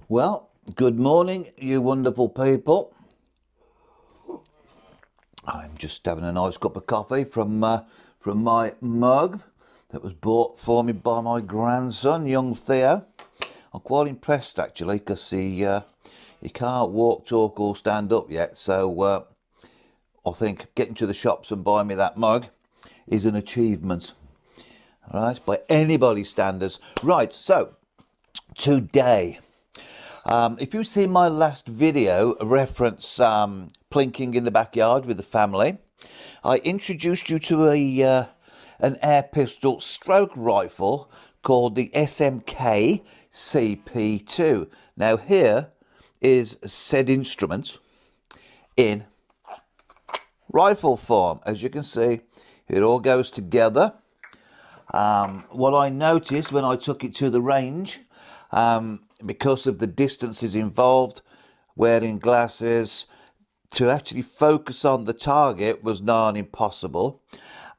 Well, good morning, you wonderful people. I'm just having a nice cup of coffee from my mug that was bought for me by my grandson, young Theo. I'm quite impressed actually because he can't walk, talk, or stand up yet. So I think getting to the shops and buying me that mug is an achievement. All right, by anybody's standards. Right, so today. If you've seen my last video reference plinking in the backyard with the family, I introduced you to an air pistol stroke rifle called the SMK-CP2. Now here is said instrument in rifle form. As you can see, it all goes together. What I noticed when I took it to the range, because of the distances involved, wearing glasses, to actually focus on the target was nigh on impossible.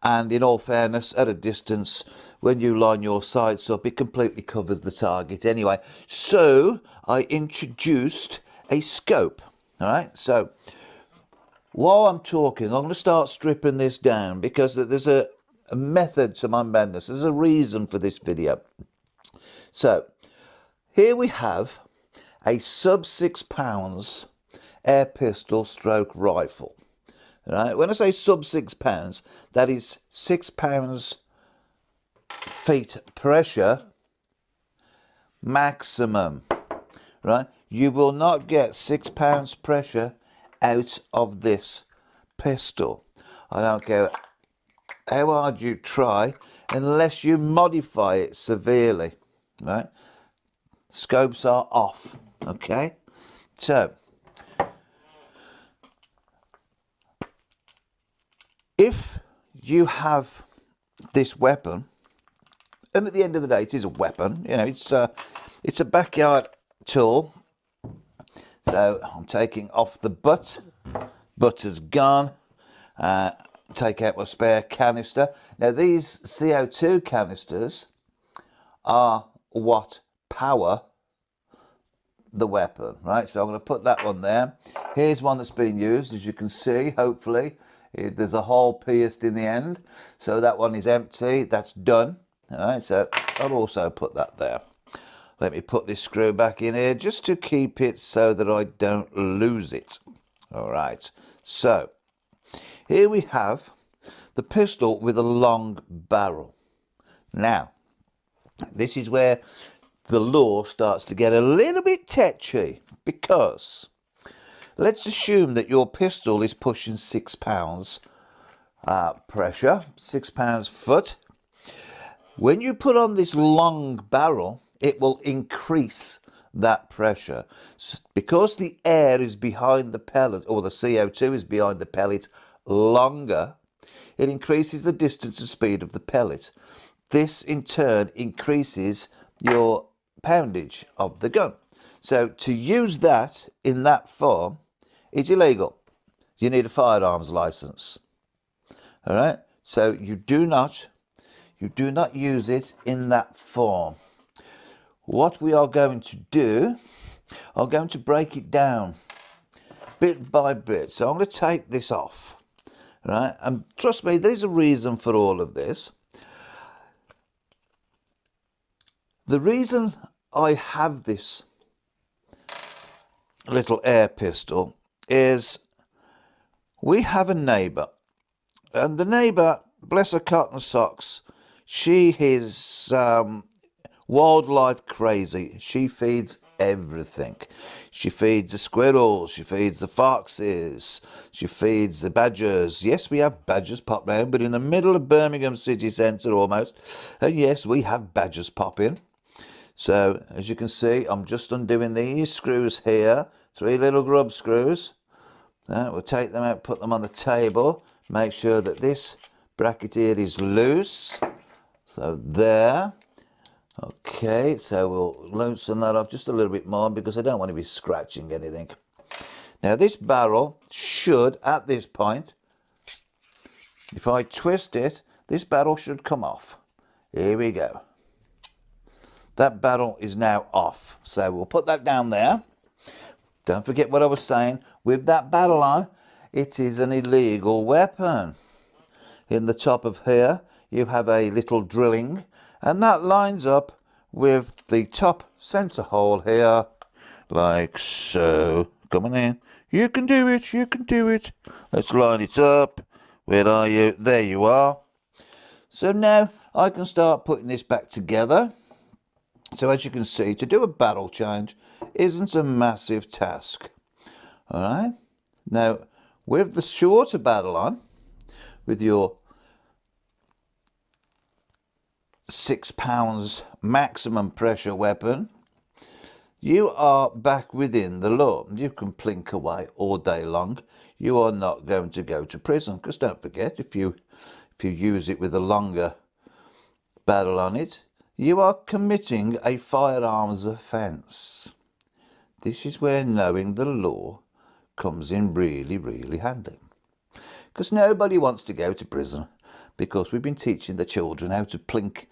And in all fairness, at a distance, when you line your sights up, it completely covers the target anyway. So I introduced a scope. All right, so while I'm talking, I'm going to start stripping this down because there's a method to my madness. There's a reason for this video. So here we have a sub 6 pounds air pistol stroke rifle. Right? When I say sub 6 pounds, that is 6 pounds feet pressure maximum. Right? You will not get 6 pounds pressure out of this pistol. I don't care how hard you try unless you modify it severely. Right? Scopes are off. Okay, so if you have this weapon, and at the end of the day it is a weapon, you know, it's a backyard tool. So I'm taking off the butt is gone. Take out my spare canister. Now these CO2 canisters are what power the weapon, right? So I'm going to put that one there. Here's one that's been used, as you can see, hopefully. There's a hole pierced in the end. So that one is empty. That's done. All right, so I'll also put that there. Let me put this screw back in here just to keep it so that I don't lose it. All right, so here we have the pistol with a long barrel. Now, this is where the law starts to get a little bit tetchy, because let's assume that your pistol is pushing 6 pounds pressure, 6 pounds foot. When you put on this long barrel, it will increase that pressure. Because the air is behind the pellet, or the CO2 is behind the pellet longer, it increases the distance and speed of the pellet. This in turn increases your poundage of the gun. So to use that in that form, it's illegal. You need a firearms license. All right. So you do not use it in that form. What we are going to do, I'm going to break it down bit by bit. So I'm going to take this off. Right. And trust me, there's a reason for all of this. The reason I have this little air pistol is we have a neighbour, and the neighbour, bless her cotton socks, she is wildlife crazy. She feeds everything. She feeds the squirrels, she feeds the foxes, she feeds the badgers. Yes, we have badgers pop round, but in the middle of Birmingham city centre almost, and yes, we have badgers popping. So, as you can see, I'm just undoing these screws here, 3 little grub screws. We'll take them out, put them on the table, make sure that this bracket here is loose. So there. Okay, so we'll loosen that off just a little bit more because I don't want to be scratching anything. Now this barrel should, at this point, if I twist it, this barrel should come off. Here we go. that barrel is now off. So we'll put that down there. Don't forget what I was saying. With that barrel on, it is an illegal weapon. In the top of here, you have a little drilling, and that lines up with the top center hole here, like so. Come on in. You can do it, you can do it. Let's line it up. Where are you? There you are. So now I can start putting this back together. So as you can see, to do a barrel change isn't a massive task. All right. Now, with the shorter barrel on, with your 6 pounds maximum pressure weapon, you are back within the law. You can plink away all day long. You are not going to go to prison, because don't forget, if you use it with a longer barrel on it, you are committing a firearms offence. This is where knowing the law comes in really, really handy. Because nobody wants to go to prison, because we've been teaching the children how to plink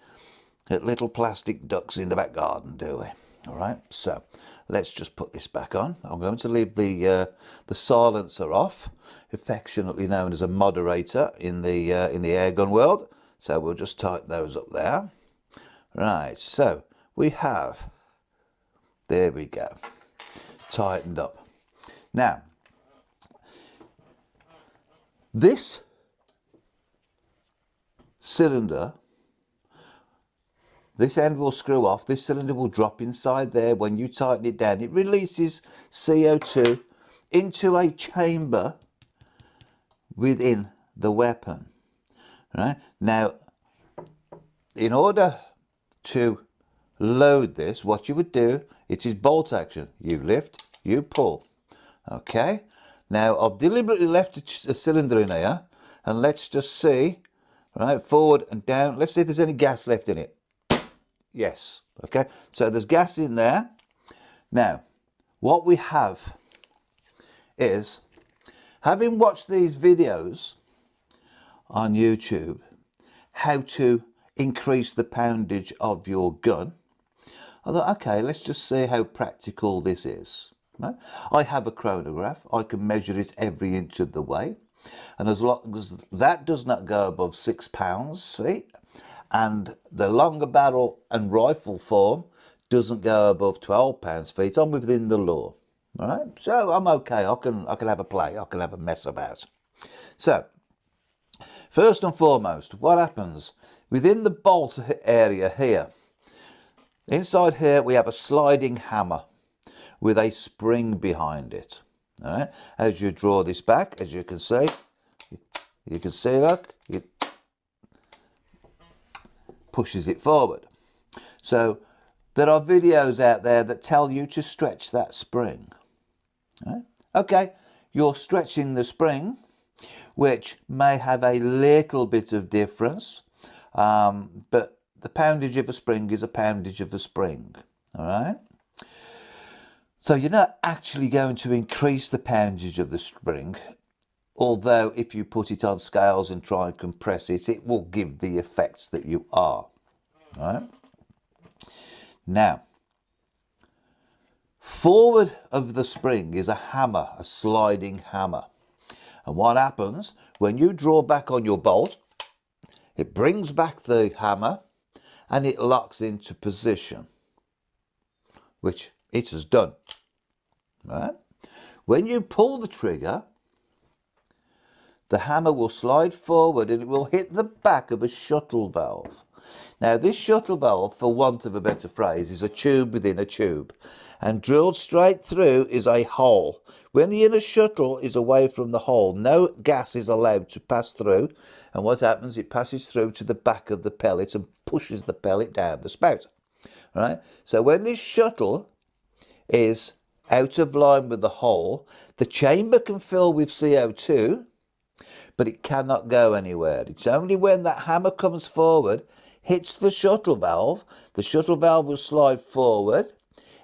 at little plastic ducks in the back garden, do we? All right, so let's just put this back on. I'm going to leave the silencer off, affectionately known as a moderator in the airgun world. So we'll just tighten those up there. Right, so we have, there we go, tightened up. Now, this cylinder, this end will screw off, this cylinder will drop inside there. When you tighten it down, it releases CO2 into a chamber within the weapon. Right? Now, in order to load this, what you would do, it is bolt action. You lift, you pull. Okay? Now, I've deliberately left a cylinder in here, and let's just see, right, forward and down. Let's see if there's any gas left in it. Yes. Okay? So there's gas in there. Now, what we have is, having watched these videos on YouTube, how to increase the poundage of your gun, I thought, okay, let's just see how practical this is. Right? I have a chronograph. I can measure it every inch of the way, and as long as that does not go above 6 pounds feet, and the longer barrel and rifle form doesn't go above 12 pounds feet, I'm within the law. All right, so I'm okay. I can have a play. I can have a mess about. So, first and foremost, what happens within the bolt area here? Inside here, we have a sliding hammer with a spring behind it. All right. As you draw this back, as you can see, look, it pushes it forward. So there are videos out there that tell you to stretch that spring. All right. Okay, you're stretching the spring, which may have a little bit of difference, but the poundage of a spring is a poundage of a spring. All right. So you're not actually going to increase the poundage of the spring, although if you put it on scales and try and compress it, it will give the effects that you are. All right. Now, forward of the spring is a hammer, a sliding hammer. And what happens when you draw back on your bolt, it brings back the hammer and it locks into position, which it has done. Right? When you pull the trigger, the hammer will slide forward and it will hit the back of a shuttle valve. Now, this shuttle valve, for want of a better phrase, is a tube within a tube, and drilled straight through is a hole. When the inner shuttle is away from the hole, no gas is allowed to pass through, and what happens, it passes through to the back of the pellet and pushes the pellet down the spout. Right? So when this shuttle is out of line with the hole, the chamber can fill with CO2, but it cannot go anywhere. It's only when that hammer comes forward, hits the shuttle valve will slide forward.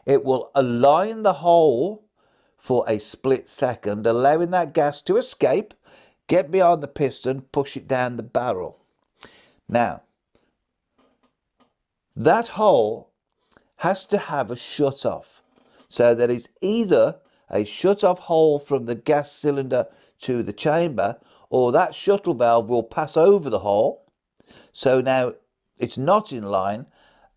It will align the hole for a split second, allowing that gas to escape, get behind the piston, push it down the barrel. Now, that hole has to have a shut-off. So there is either a shut-off hole from the gas cylinder to the chamber, or that shuttle valve will pass over the hole. So now it's not in line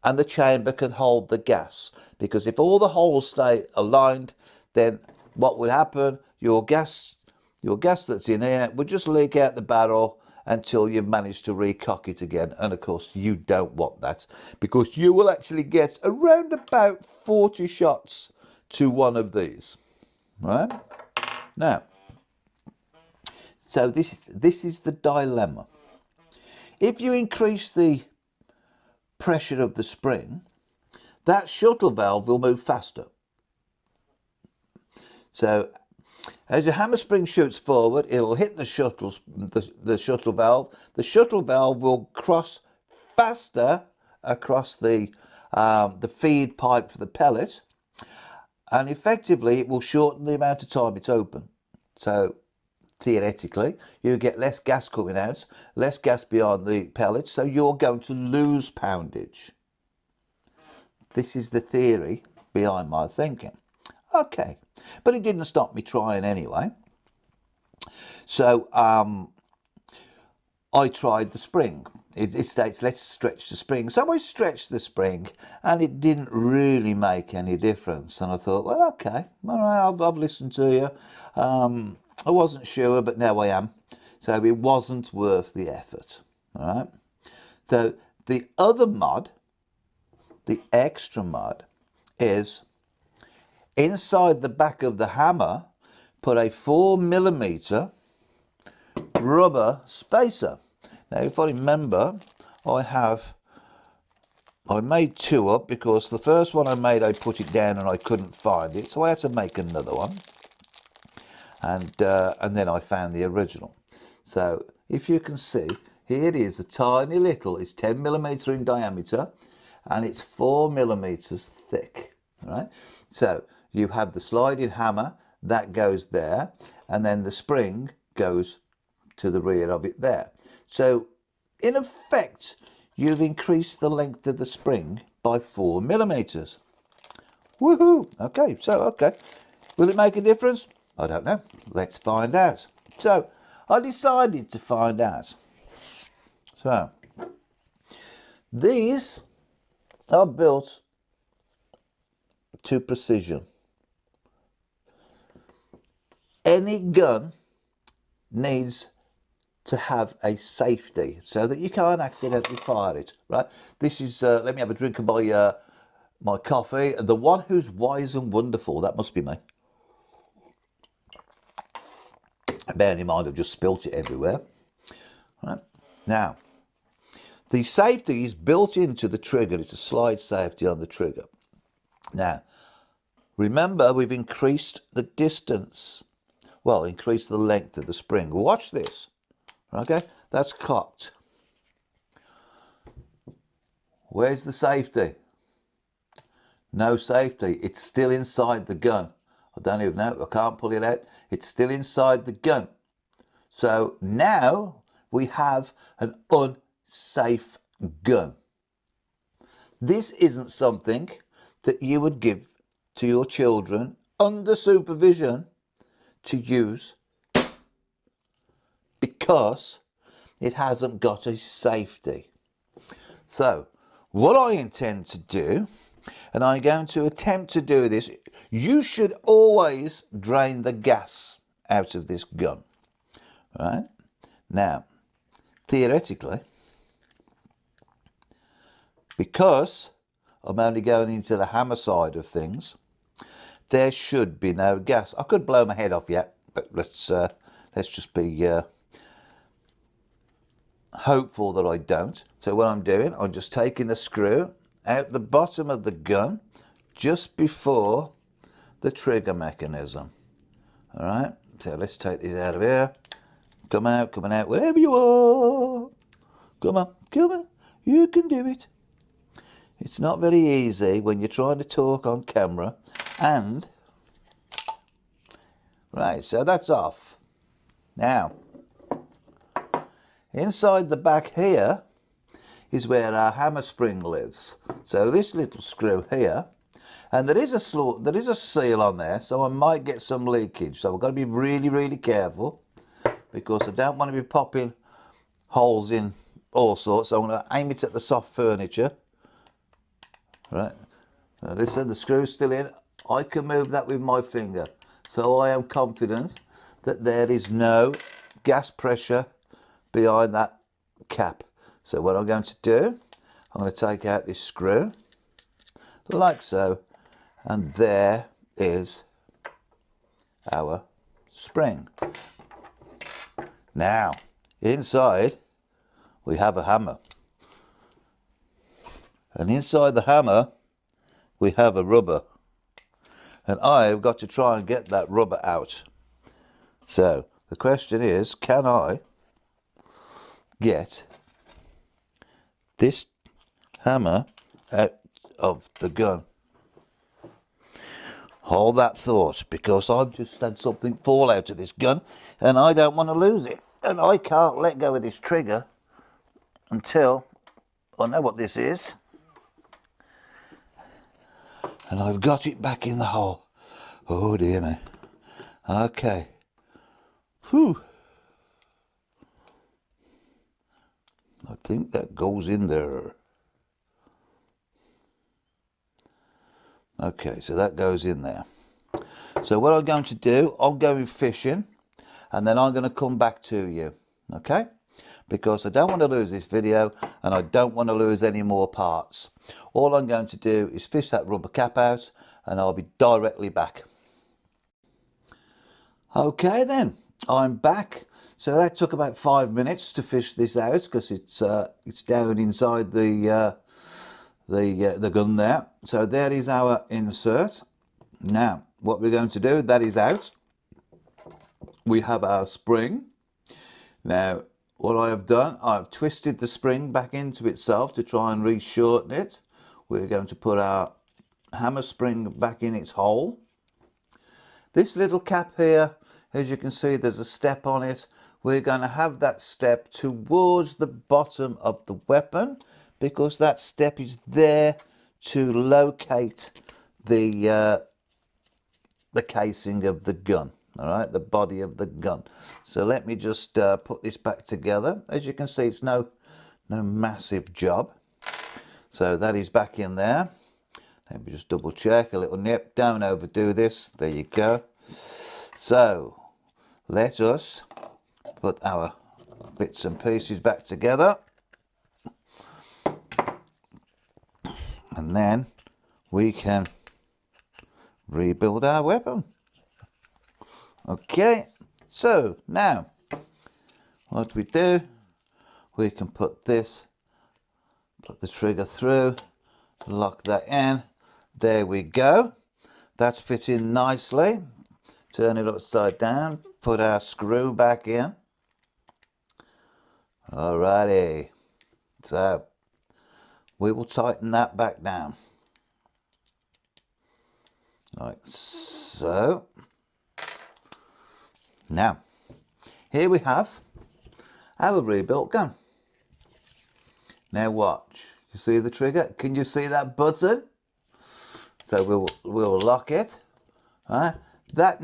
and the chamber can hold the gas. Because if all the holes stay aligned, then what will happen, your gas that's in here will just leak out the barrel until you've managed to recock it again. And of course you don't want that, because you will actually get around about 40 shots to one of these, right? Now, so this is the dilemma. If you increase the pressure of the spring, that shuttle valve will move faster. So as your hammer spring shoots forward, it'll hit the shuttle valve. The shuttle valve will cross faster across the feed pipe for the pellet, and effectively it will shorten the amount of time it's open. So theoretically, you get less gas coming out, less gas beyond the pellets, so you're going to lose poundage. This is the theory behind my thinking. Okay, but it didn't stop me trying anyway. So I tried the spring. It states, let's stretch the spring. So I stretched the spring and it didn't really make any difference. And I thought, well, okay, all right, I've listened to you. I wasn't sure, but now I am. So it wasn't worth the effort, all right? So the other mod, the extra mod, is inside the back of the hammer, put a 4mm rubber spacer. Now, if I remember, I made two up, because the first one I made, I put it down and I couldn't find it, so I had to make another one. And then I found the original. So if you can see, here it is, a tiny little, it's 10mm in diameter and it's 4mm thick, right? So you have the sliding hammer, that goes there, and then the spring goes to the rear of it there. So in effect, you've increased the length of the spring by 4mm. Woohoo! Okay. Will it make a difference? I don't know. Let's find out. So I decided to find out. So these are built to precision. Any gun needs to have a safety so that you can't accidentally fire it, right? This is, let me have a drink of my coffee. The one who's wise and wonderful, that must be me. Bearing in mind I've just spilt it everywhere. Right. Now, the safety is built into the trigger. It's a slide safety on the trigger. Now, remember, we've increased the distance. Well, increased the length of the spring. Watch this. Okay, that's cocked. Where's the safety? No safety. It's still inside the gun. I don't even know. I can't pull it out. It's still inside the gun. So now we have an unsafe gun. This isn't something that you would give to your children under supervision to use, because it hasn't got a safety. So what I intend to do, and I'm going to attempt to do this, you should always drain the gas out of this gun, right? Now, theoretically, because I'm only going into the hammer side of things, there should be no gas. I could blow my head off yet, but let's just be hopeful that I don't. So what I'm doing, I'm just taking the screw out the bottom of the gun just before the trigger mechanism. All right, so let's take these out of here. Come out, wherever you are. Come on, you can do it. It's not very easy when you're trying to talk on camera. And right, so that's off. Now, inside the back here is where our hammer spring lives. So this little screw here, and there is a seal on there, so I might get some leakage. So I've got to be really, really careful, because I don't want to be popping holes in all sorts. So I'm going to aim it at the soft furniture. Right. Now listen, the screw's still in. I can move that with my finger. So I am confident that there is no gas pressure behind that cap. So what I'm going to do, I'm going to take out this screw, like so, and there is our spring. Now, inside we have a hammer. And inside the hammer we have a rubber. And I've got to try and get that rubber out. So the question is, can I get this hammer out of the gun? Hold that thought, because I've just had something fall out of this gun and I don't want to lose it. And I can't let go of this trigger until I know what this is. And I've got it back in the hole. Oh dear me. Okay. Whew. I think that goes in there. Okay, so that goes in there. So what I'm going to do, I'm going fishing, and then I'm going to come back to you. Okay? Because I don't want to lose this video, and I don't want to lose any more parts. All I'm going to do is fish that rubber cap out, and I'll be directly back. Okay then, I'm back. So that took about 5 minutes to fish this out, because it's down inside the gun there. So there is our insert. Now what we're going to do, that is out. We have our spring. Now what I have done, I've twisted the spring back into itself to try and re-shorten it. We're going to put our hammer spring back in its hole. This little cap here, as you can see, there's a step on it. We're going to have that step towards the bottom of the weapon, because that step is there to locate the casing of the gun. All right, the body of the gun. So let me just put this back together. As you can see, it's no massive job. So that is back in there. Let me just double check, a little nip. Don't overdo this. There you go. So let us put our bits and pieces back together. And then we can rebuild our weapon. Okay, so now what we do, we can put the trigger through, lock that in. There we go. That's fitting nicely. Turn it upside down, put our screw back in. Alrighty, so we will tighten that back down like so. Now here we have our rebuilt gun. Now watch, you see the trigger? Can you see that button? So we'll lock it. Right? That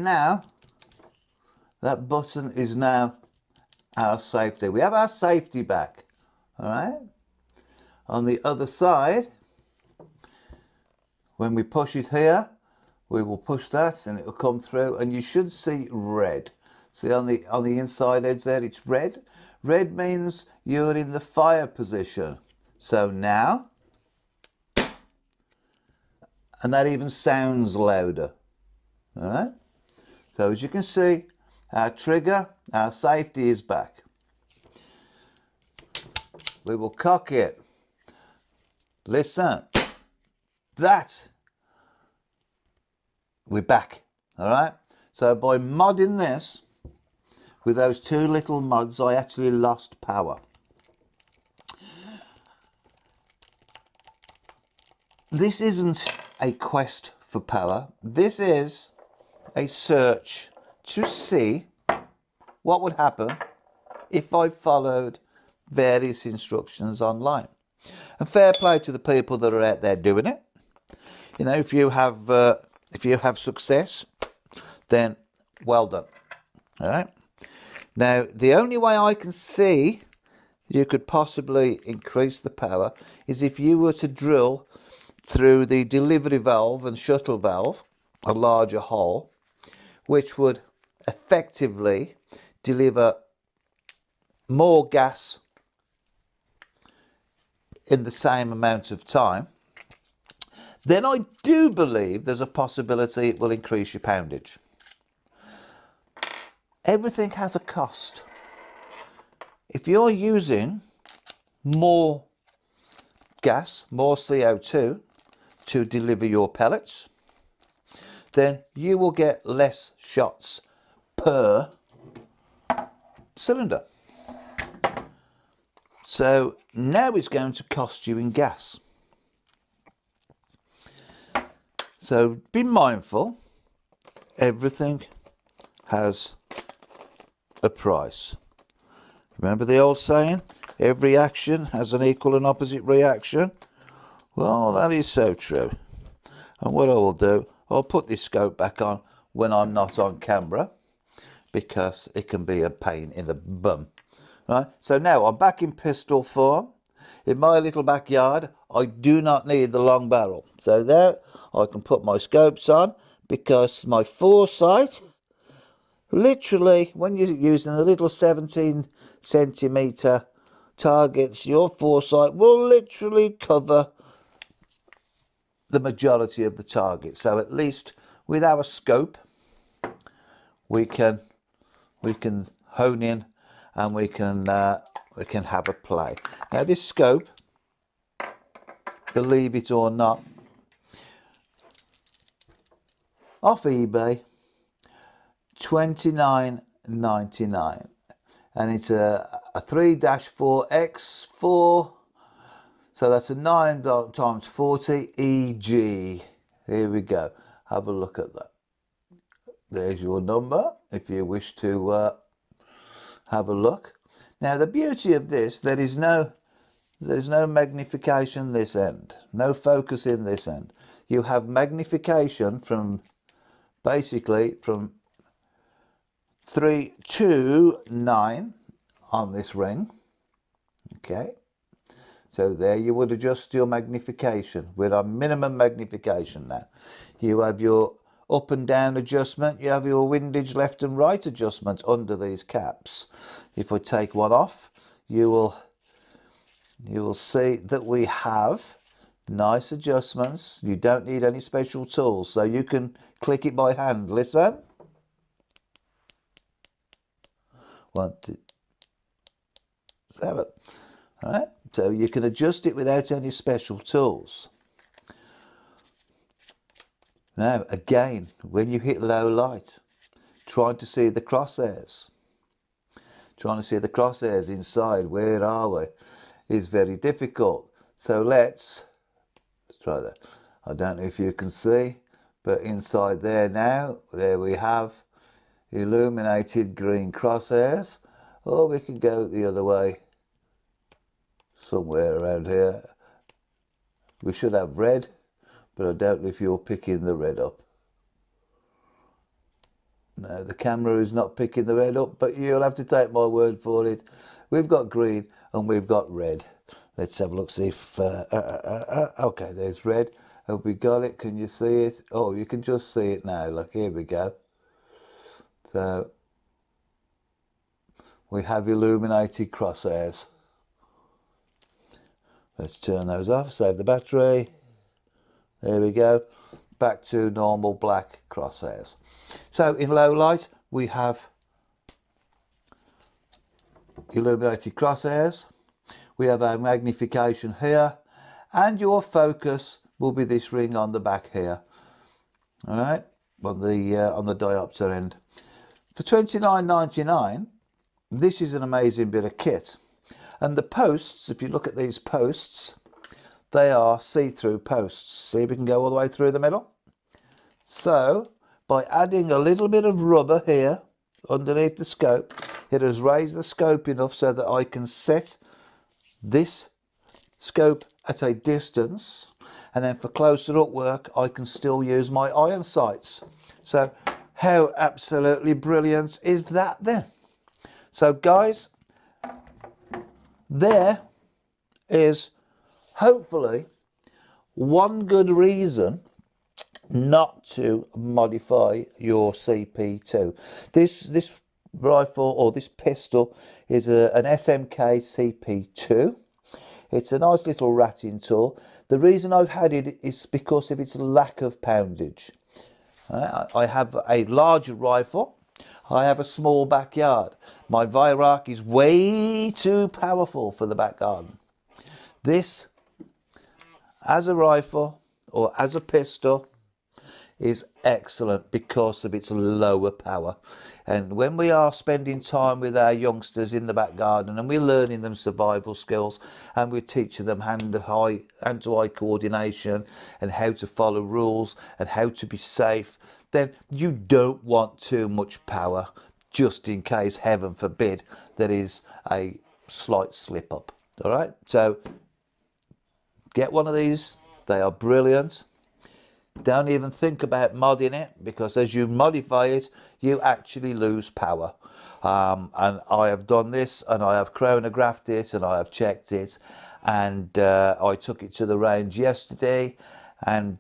button is now our safety. We have our safety back. All right. On the other side, when we push it here, we will push that and it will come through, and you should see red. See on the inside edge there, it's red. Red means you're in the fire position. So now, and that even sounds louder. All right. So as you can see, our trigger, our safety is back. We will cock it. Listen, that, we're back. All right. So by modding this, with those two little mods, I actually lost power. This isn't a quest for power. This is a search to see what would happen if I followed various instructions online. And fair play to the people that are out there doing it. You know, if you have success, then well done. All right. Now, the only way I can see you could possibly increase the power is if you were to drill through the delivery valve and shuttle valve a larger hole, which would effectively deliver more gas in the same amount of time. Then I do believe there's a possibility it will increase your poundage. Everything has a cost. If you're using more gas, more CO2 to deliver your pellets, then you will get less shots per cylinder. So now it's going to cost you in gas. So be mindful, everything has a price. Remember the old saying, every action has an equal and opposite reaction? Well, that is so true. And what I will do, I'll put this scope back on when I'm not on camera, because it can be a pain in the bum. Right? So now I'm back in pistol form. In my little backyard, I do not need the long barrel. So there I can put my scopes on, because my foresight, literally, when you're using the little 17 centimetre targets, your foresight will literally cover the majority of the target. So at least with our scope, we can hone in and we can have a play. Now this scope, believe it or not, off eBay, $29.99, and it's a 3-4x4, so that's a 9 times 40 EG. Here we go. Have a look at that. There's your number if you wish to have a look. Now the beauty of this, there is no magnification this end, no focus in this end. You have magnification from basically from 3 to 9 on this ring. Okay, so there you would adjust your magnification. We're on minimum magnification now. You have your up and down adjustment, you have your windage left and right adjustment under these caps. If I take one off, you will see that we have nice adjustments. You don't need any special tools, so you can click it by hand. Listen. 1, 2, 7. All right, so you can adjust it without any special tools. Now again, when you hit low light, trying to see the crosshairs inside, where are we, is very difficult. So let's try that. I don't know if you can see, but inside there now, there we have illuminated green crosshairs. Or we can go the other way, somewhere around here. We should have red, but I don't know if you're picking the red up. No, the camera is not picking the red up, but you'll have to take my word for it. We've got green and we've got red. Let's have a look, see if... okay, there's red. Have we got it? Can you see it? Oh, you can just see it now. Look, here we go. So, we have illuminated crosshairs. Let's turn those off, save the battery. There we go. Back to normal black crosshairs. So in low light, we have illuminated crosshairs. We have our magnification here, and your focus will be this ring on the back here. All right, on the diopter end. For $29.99, this is an amazing bit of kit. And the posts, if you look at these posts, they are see-through posts. See if we can go all the way through the middle. So, by adding a little bit of rubber here underneath the scope, it has raised the scope enough so that I can set this scope at a distance, and then for closer up work I can still use my iron sights. So how absolutely brilliant is that then? So guys, there is hopefully one good reason not to modify your CP2. This rifle, or this pistol, is an SMK-CP2. It's a nice little ratting tool. The reason I've had it is because of its lack of poundage. I have a larger rifle. I have a small backyard. My Virak is way too powerful for the back garden. This, as a rifle or as a pistol, is excellent because of its lower power. And when we are spending time with our youngsters in the back garden and we're learning them survival skills and we're teaching them hand-to-eye coordination and how to follow rules and how to be safe, then you don't want too much power, just in case, heaven forbid, there is a slight slip up. All right, so get one of these. They are brilliant. Don't even think about modding it, because as you modify it, you actually lose power. And I have done this, and I have chronographed it, and I have checked it, and I took it to the range yesterday, and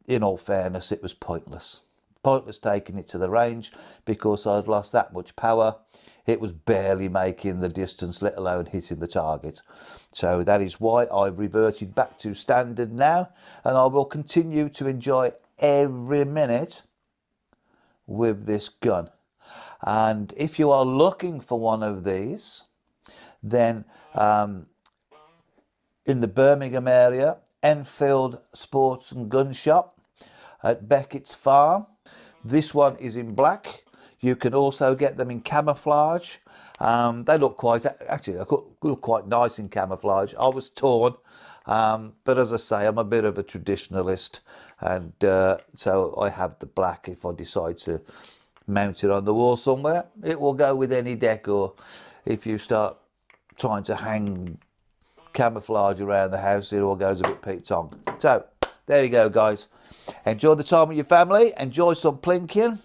in all fairness, it was pointless. Pointless taking it to the range because I'd lost that much power. It was barely making the distance, let alone hitting the target. So that is why I've reverted back to standard now, and I will continue to enjoy every minute with this gun. And if you are looking for one of these, then in the Birmingham area, Enfield Sports and Gun Shop at Beckett's Farm. This one is in black. You can also get them in camouflage. They look actually they look quite nice in camouflage. I was torn, but as I say, I'm a bit of a traditionalist, and so I have the black. If I decide to mount it on the wall somewhere, it will go with any decor. If you start trying to hang camouflage around the house, it all goes a bit Pete Tong. So there you go, guys. Enjoy the time with your family. Enjoy some plinking.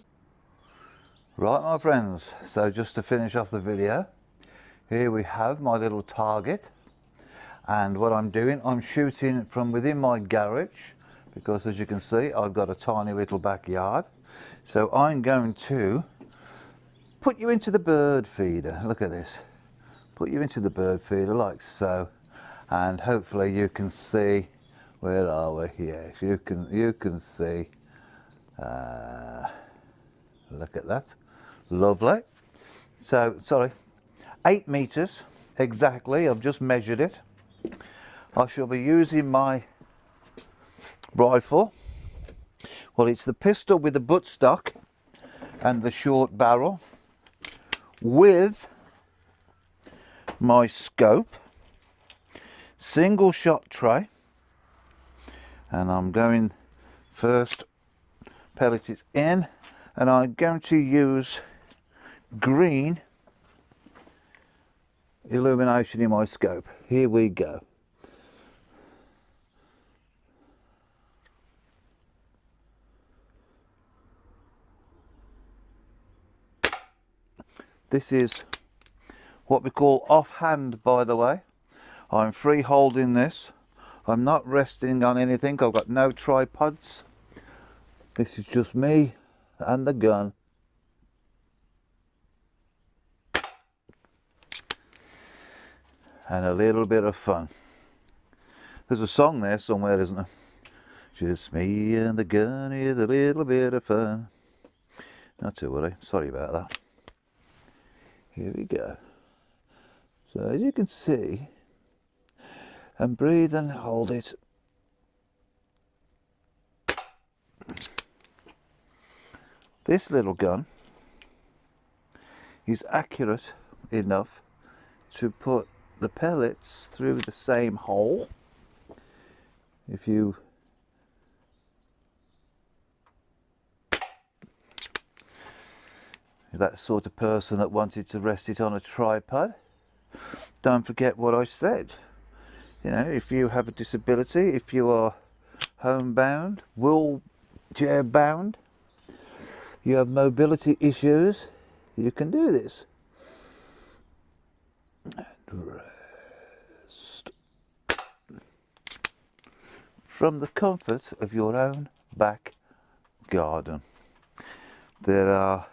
Right, my friends, so just to finish off the video, here we have my little target, and what I'm doing, I'm shooting from within my garage, because as you can see, I've got a tiny little backyard. So I'm going to put you into the bird feeder. Look at this. Put you into the bird feeder like so, and hopefully you can see, where are we? Yes, you can see. Look at that. Lovely. So, sorry, 8 meters exactly. I've just measured it. I shall be using my rifle. Well, it's the pistol with the buttstock and the short barrel, with my scope, single shot tray, and I'm going first, pellet it in, and I'm going to use green illumination in my scope. Here we go. This is what we call offhand, by the way. I'm free holding this. I'm not resting on anything. I've got no tripods. This is just me and the gun. And a little bit of fun. There's a song there somewhere, isn't there? Just me and the gun is a little bit of fun. Not to worry, sorry about that. Here we go. So as you can see, and breathe and hold it. This little gun is accurate enough to put the pellets through the same hole. If you that sort of person that wanted to rest it on a tripod, don't forget what I said. You know, if you have a disability, if you are homebound, wheelchair bound, you have mobility issues, you can do this. And rest from the comfort of your own back garden. There are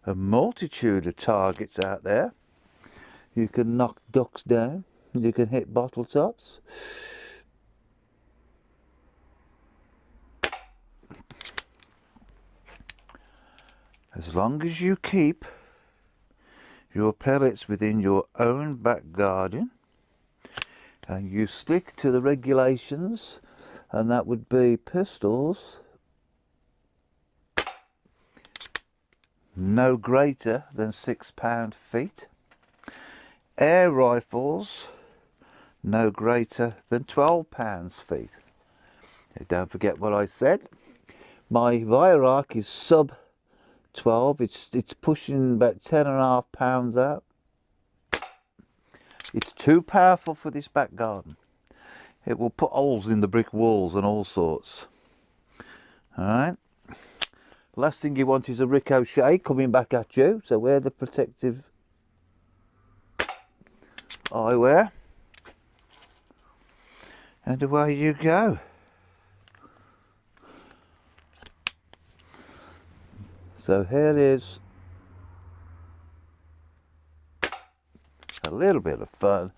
a multitude of targets out there. You can knock ducks down, you can hit bottle tops. As long as you keep your pellets within your own back garden and you stick to the regulations, and that would be pistols no greater than 6 pound-feet, air rifles no greater than 12 pounds-feet. Don't forget what I said. My Viararc is sub 12. It's pushing about 10.5 pounds out. It's too powerful for this back garden. It will put holes in the brick walls and all sorts. Alright. Last thing you want is a ricochet coming back at you. So wear the protective eyewear. And away you go. So here is a little bit of fun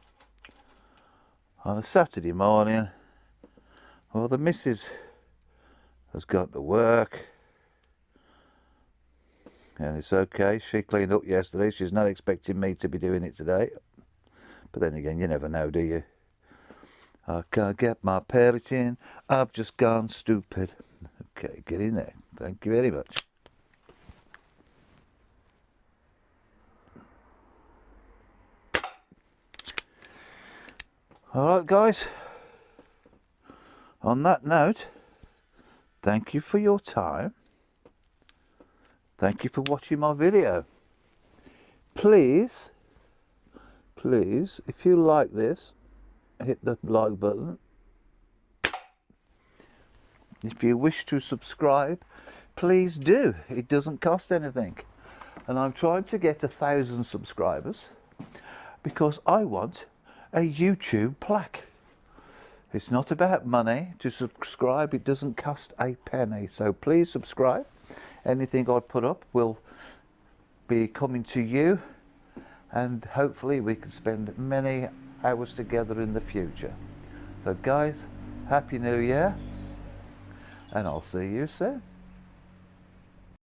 on a Saturday morning. Well, the missus has gone to work and it's okay. She cleaned up yesterday. She's not expecting me to be doing it today. But then again, you never know, do you? I can't get my pellet in. I've just gone stupid. Okay, get in there. Thank you very much. Alright guys, on that note, thank you for your time. Thank you for watching my video. Please, if you like this, hit the like button. If you wish to subscribe, please do. It doesn't cost anything. And I'm trying to get 1,000 subscribers because I want a YouTube plaque. It's not about money to subscribe. It doesn't cost a penny. So please subscribe. Anything I put up will be coming to you, and hopefully we can spend many hours together in the future. So guys, Happy New Year, and I'll see you soon.